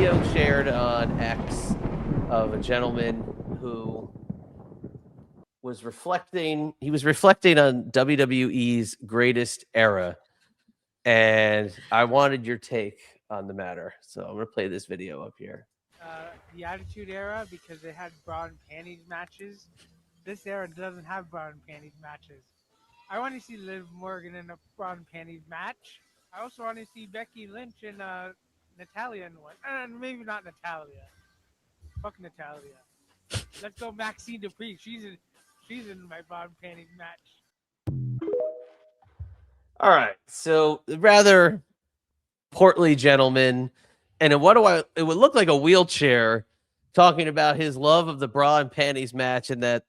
video shared on X of a gentleman who was reflecting. He was reflecting on WWE's greatest era, and I wanted your take on the matter. So I'm gonna play this video up here. The Attitude Era, because they had bra and panties matches. This era doesn't have bra and panties matches. I want to see Liv Morgan in a bra and panties match. I also want to see Becky Lynch and Natalia in one. Maybe not Natalia. Fuck Natalia. Let's go Maxine Dupree. She's in my bra and panties match. All right, so rather portly gentleman, and it would look like a wheelchair, talking about his love of the bra and panties match, and that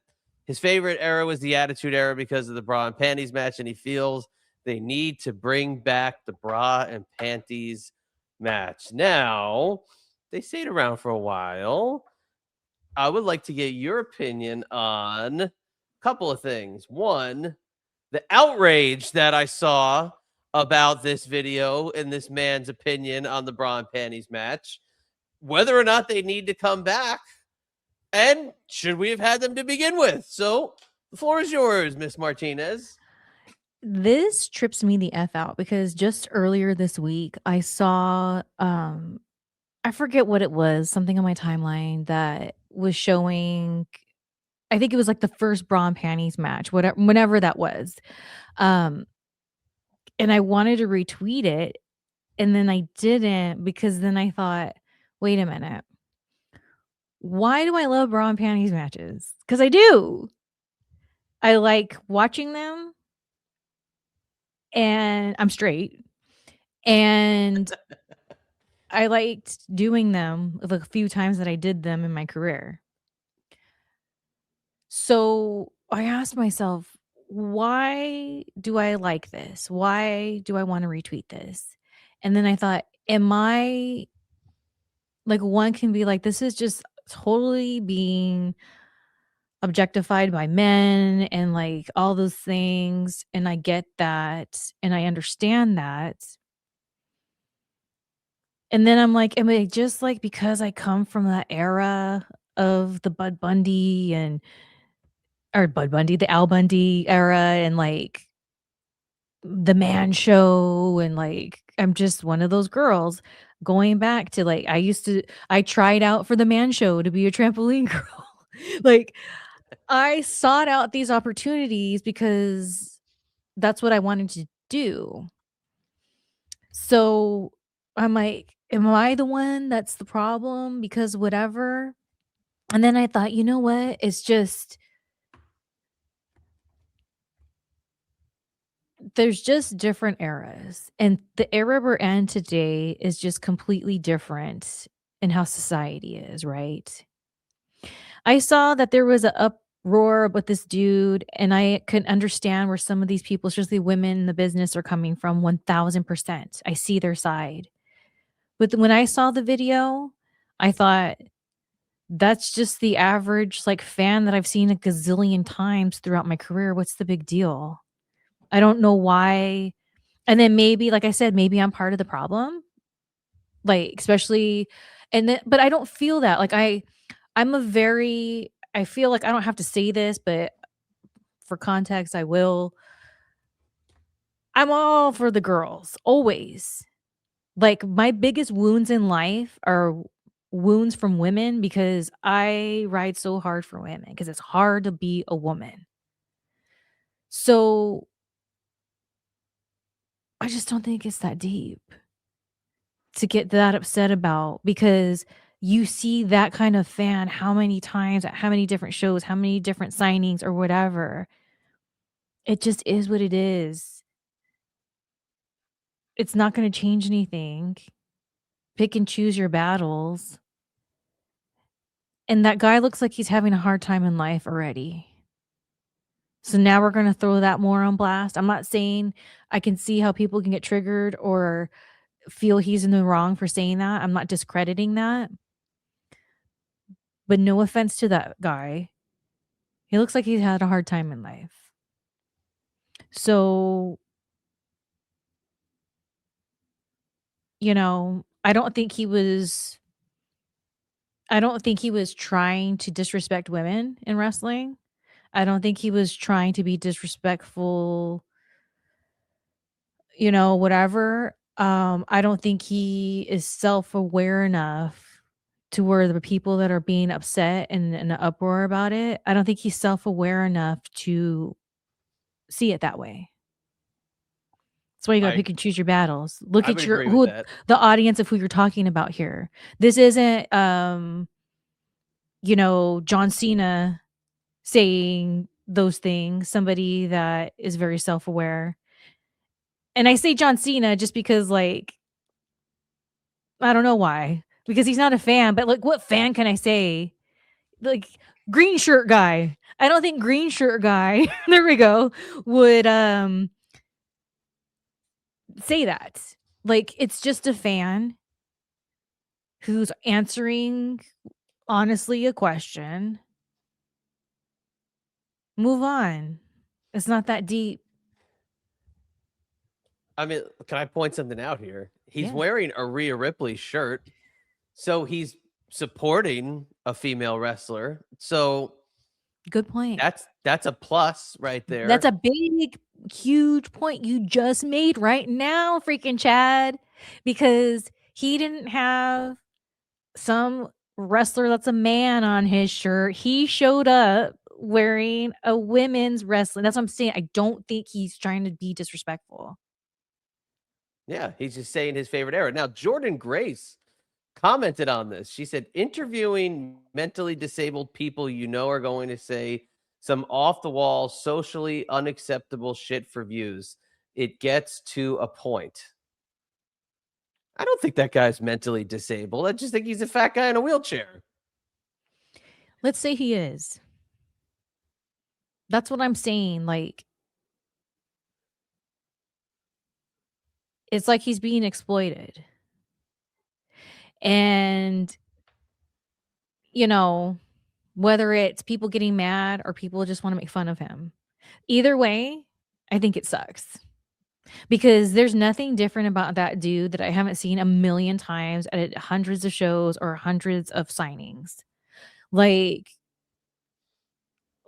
his favorite era was the Attitude Era because of the bra and panties match, and he feels they need to bring back the bra and panties match. Now, they stayed around for a while. I would like to get your opinion on a couple of things. One, the outrage that I saw about this video and this man's opinion on the bra and panties match, whether or not they need to come back, and should we have had them to begin with? So the floor is yours, Miss Martinez. This trips me the F out because just earlier this week I saw I forget what it was, something on my timeline that was showing. I think it was like the first bra and panties match, whatever whenever that was. Um and I wanted to retweet it and then I didn't because then I thought, wait a minute. Why do I love bra and panties matches? Because I do. I like watching them and I'm straight. And I liked doing them the few times that I did them in my career. So I asked myself, why do I like this? Why do I want to retweet this? And then I thought, am I like one can be like, this is just totally being objectified by men and like all those things. And I get that. And I understand that. And then I'm like, am I just like because I come from that era of the Bud Bundy and or Bud Bundy, the Al Bundy era and like the Man Show and like I'm just one of those girls going back to like I tried out for the Man Show to be a trampoline girl. Like I sought out these opportunities because that's what I wanted to do. So I'm like, am I the one that's the problem? Because whatever. And then I thought, you know what? It's just, there's just different eras. And the era we're in today is just completely different in how society is, right? I saw that there was an uproar with this dude, and I could understand where some of these people, especially women in the business, are coming from 1000%. I see their side. But when I saw the video, I thought, that's just the average like fan that I've seen a gazillion times throughout my career. What's the big deal? I don't know why. And then maybe, like I said, maybe I'm part of the problem. Like, especially and then but I don't feel that. Like I'm a very I feel like I don't have to say this, but for context, I will. I'm all for the girls, always. Like my biggest wounds in life are wounds from women because I ride so hard for women because it's hard to be a woman. So I just don't think it's that deep to get that upset about because you see that kind of fan how many times at how many different shows, how many different signings or whatever. It just is what it is. It's not going to change anything. Pick and choose your battles. And that guy looks like he's having a hard time in life already. So now we're going to throw that more on blast. I'm not saying I can see how people can get triggered or feel he's in the wrong for saying that. I'm not discrediting that. But no offense to that guy. He looks like he's had a hard time in life. So, I don't think he was I don't think he was trying to disrespect women in wrestling. I don't think he was trying to be disrespectful, whatever. I don't think he is self-aware enough to where the people that are being upset and in an uproar about it, I don't think he's self-aware enough to see it that way. That's why you gotta I pick and choose your battles. Look I at would agree with that. the audience of who you're talking about here. This isn't John Cena saying those things, somebody that is very self-aware. And I say John Cena just because, like, I don't know why. Because he's not a fan, but like, what fan can I say? Like, green shirt guy. I don't think green shirt guy, there we go, would say that. Like, it's just a fan who's answering honestly a question. Move on. It's not that deep. I mean, can I point something out here? He's Yeah. wearing a Rhea Ripley shirt, so he's supporting a female wrestler. So Good point. that's a plus right there. That's a big, huge point you just made right now, freaking Chad, because he didn't have some wrestler that's a man on his shirt. He showed up wearing a women's wrestling. That's what I'm saying. I don't think he's trying to be disrespectful. Yeah, he's just saying his favorite era. Now, Jordan Grace commented on this. She said, interviewing mentally disabled people are going to say some off the wall, socially unacceptable shit for views. It gets to a point. I don't think that guy's mentally disabled. I just think he's a fat guy in a wheelchair. Let's say he is. That's what I'm saying. Like, it's like he's being exploited. And, whether it's people getting mad or people just want to make fun of him, either way, I think it sucks. Because there's nothing different about that dude that I haven't seen a million times at hundreds of shows or hundreds of signings. Like,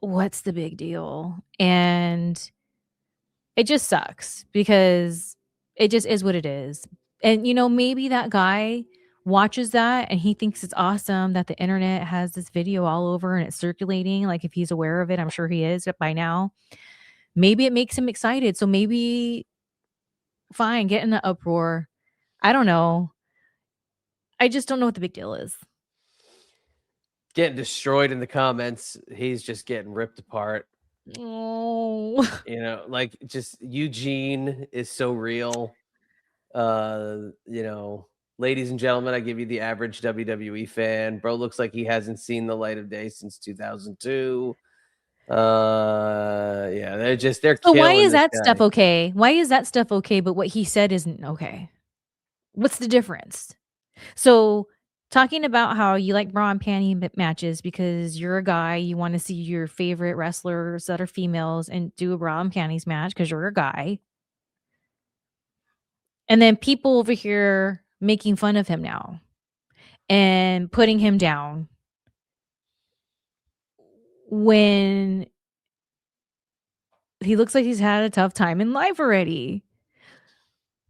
what's the big deal? And it just sucks because it just is what it is. And, maybe that guy watches that and he thinks it's awesome that the internet has this video all over and it's circulating. Like, if he's aware of it, I'm sure he is by now. Maybe it makes him excited. So maybe fine, get in the uproar. I don't know. I just don't know what the big deal is. Getting destroyed in the comments. He's just getting ripped apart. Oh. Like, just Eugene is so real. Ladies and gentlemen, I give you the average WWE fan. Bro looks like he hasn't seen the light of day since 2002. Yeah, they're So killing. why is this that guy. stuff okay? Why is that stuff okay, but what he said isn't okay? What's the difference? So talking about how you like bra and panty matches because you're a guy, you want to see your favorite wrestlers that are females and do a bra and panties match because you're a guy. And then people over here making fun of him now and putting him down when he looks like he's had a tough time in life already.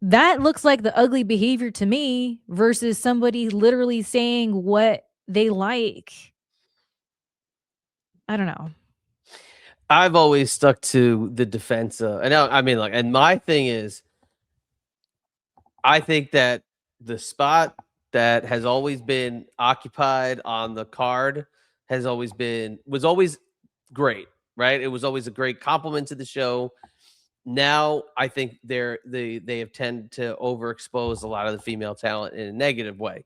That looks like the ugly behavior to me versus somebody literally saying what they like. I don't know. I've always stuck to the defense of, and my thing is, I think that the spot that has always been occupied on the card was always great, right? It was always a great compliment to the show. Now I think they have tended to overexpose a lot of the female talent in a negative way.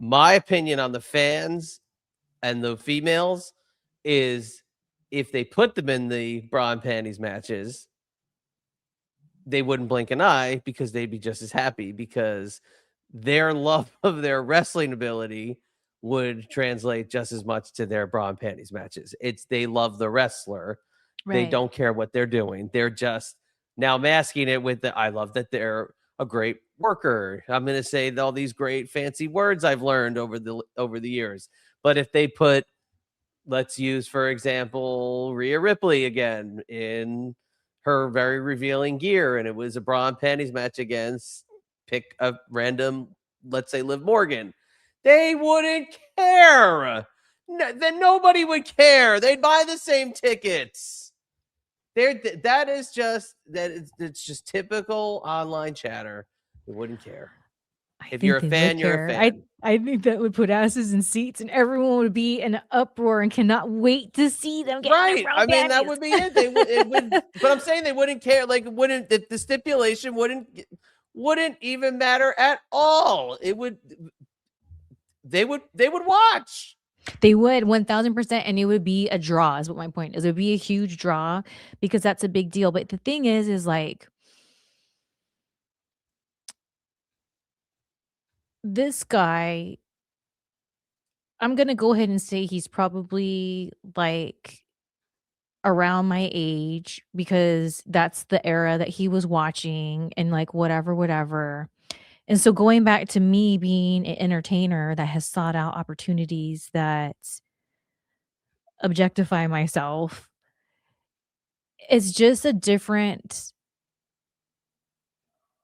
My opinion on the fans and the females is, if they put them in the bra and panties matches, they wouldn't blink an eye because they'd be just as happy, because their love of their wrestling ability would translate just as much to their bra and panties matches. They love the wrestler. They don't care what they're doing. They're just now masking it with I love that they're a great worker. I'm going to say all these great fancy words I've learned over the years. But if they put, let's use, for example, Rhea Ripley again in her very revealing gear, and it was a bra and panties match against, pick a random, let's say, Liv Morgan, they wouldn't care. Then nobody would care. They'd buy the same tickets. It's just typical online chatter. They wouldn't care. If you're a fan, you're a fan. I think that would put asses in seats, and everyone would be in an uproar and cannot wait to see them get right. I mean, that would be it. It would, but I'm saying they wouldn't care. Like, the stipulation wouldn't even matter at all. They would watch. They would 1000%, and it would be a draw. Is what my point is. It would be a huge draw because that's a big deal. But the thing is like, this guy, I'm going to go ahead and say he's probably like around my age because that's the era that he was watching and like whatever. And so going back to me being an entertainer that has sought out opportunities that objectify myself, it's just a different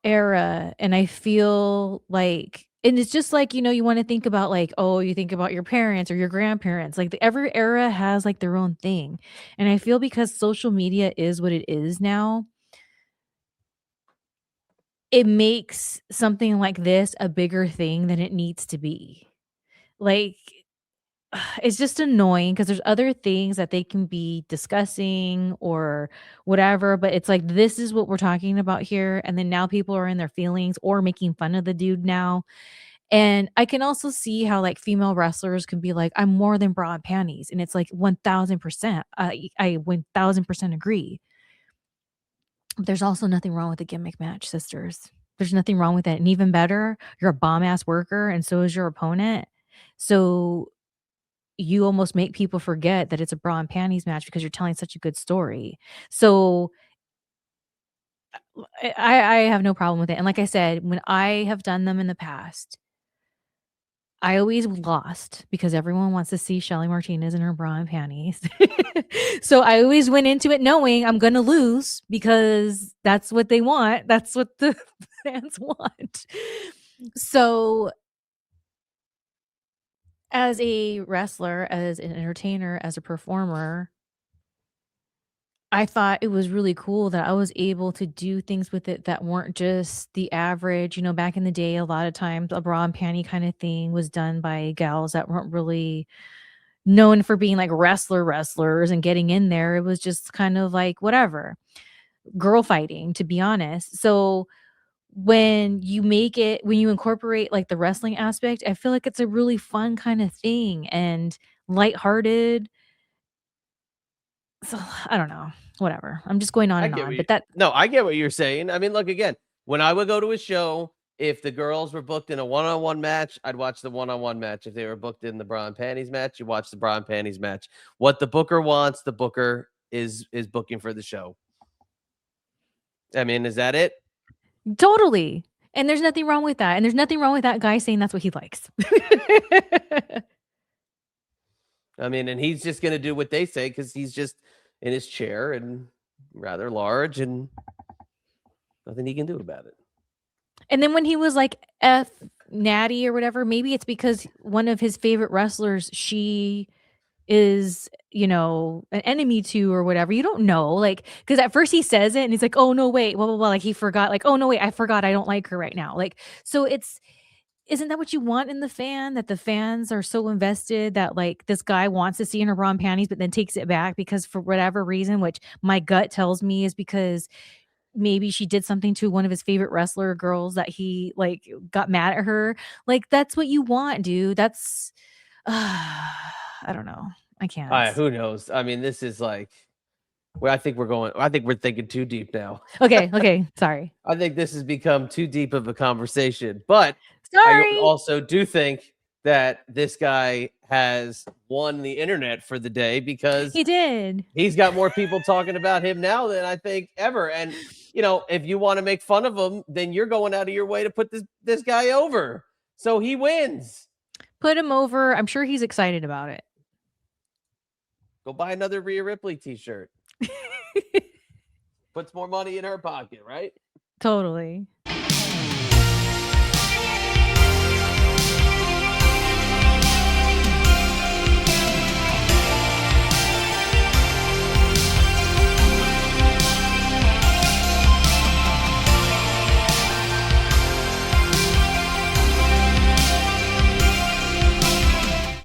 era. And I feel like, and it's just like, you want to think about like, oh, you think about your parents or your grandparents, like every era has like their own thing. And I feel because social media is what it is now, it makes something like this a bigger thing than it needs to be. Like, it's just annoying because there's other things that they can be discussing or whatever, but it's like, this is what we're talking about here. And then now people are in their feelings or making fun of the dude now. And I can also see how like female wrestlers can be like, I'm more than bra and panties. And it's like 1000%. I 1000% agree. But there's also nothing wrong with a gimmick match, sisters. There's nothing wrong with it. And even better, you're a bomb ass worker and so is your opponent. So you almost make people forget that it's a bra and panties match because you're telling such a good story. So I have no problem with it. And like I said, when I have done them in the past, I always lost because everyone wants to see Shelly Martinez in her bra and panties. So I always went into it knowing I'm going to lose because that's what they want. That's what the fans want. So as a wrestler, as an entertainer, as a performer, I thought it was really cool that I was able to do things with it that weren't just the average. Back in the day, a lot of times a bra and panty kind of thing was done by gals that weren't really known for being like wrestlers and getting in there. It was just kind of like whatever, girl fighting, to be honest. So when you incorporate like the wrestling aspect, I feel like it's a really fun kind of thing and lighthearted. So I don't know, whatever. I'm just going on and on, but I get what you're saying. I mean, look, again, when I would go to a show, if the girls were booked in a one-on-one match, I'd watch the one-on-one match. If they were booked in the bra and panties match, you watch the bra and panties match. What the booker wants, the booker is booking for the show. I mean, is that it? Totally. And there's nothing wrong with that. And there's nothing wrong with that guy saying that's what he likes. I mean, and he's just going to do what they say because he's just in his chair and rather large and nothing he can do about it. And then when he was like F Natty or whatever, maybe it's because one of his favorite wrestlers, she is, an enemy to or whatever. You don't know. Like, because at first he says it and he's like, oh, no, wait, blah, blah, blah. Like he forgot, like, oh, no, wait, I forgot. I don't like her right now. Like, so isn't that what you want in the fan? That the fans are so invested that like this guy wants to see in her bra and panties, but then takes it back because for whatever reason, which my gut tells me is because maybe she did something to one of his favorite wrestler girls that he like got mad at her. Like that's what you want, dude. That's I don't know. I can't. Who knows? I mean, this is like I think we're thinking too deep now. Okay. Sorry. I think this has become too deep of a conversation, but sorry. I also do think that this guy has won the internet for the day because he did. He's got more people talking about him now than I think ever. And if you want to make fun of him, then you're going out of your way to put this guy over. So he wins. Put him over. I'm sure he's excited about it. Go buy another Rhea Ripley t-shirt. Puts more money in her pocket, right? Totally.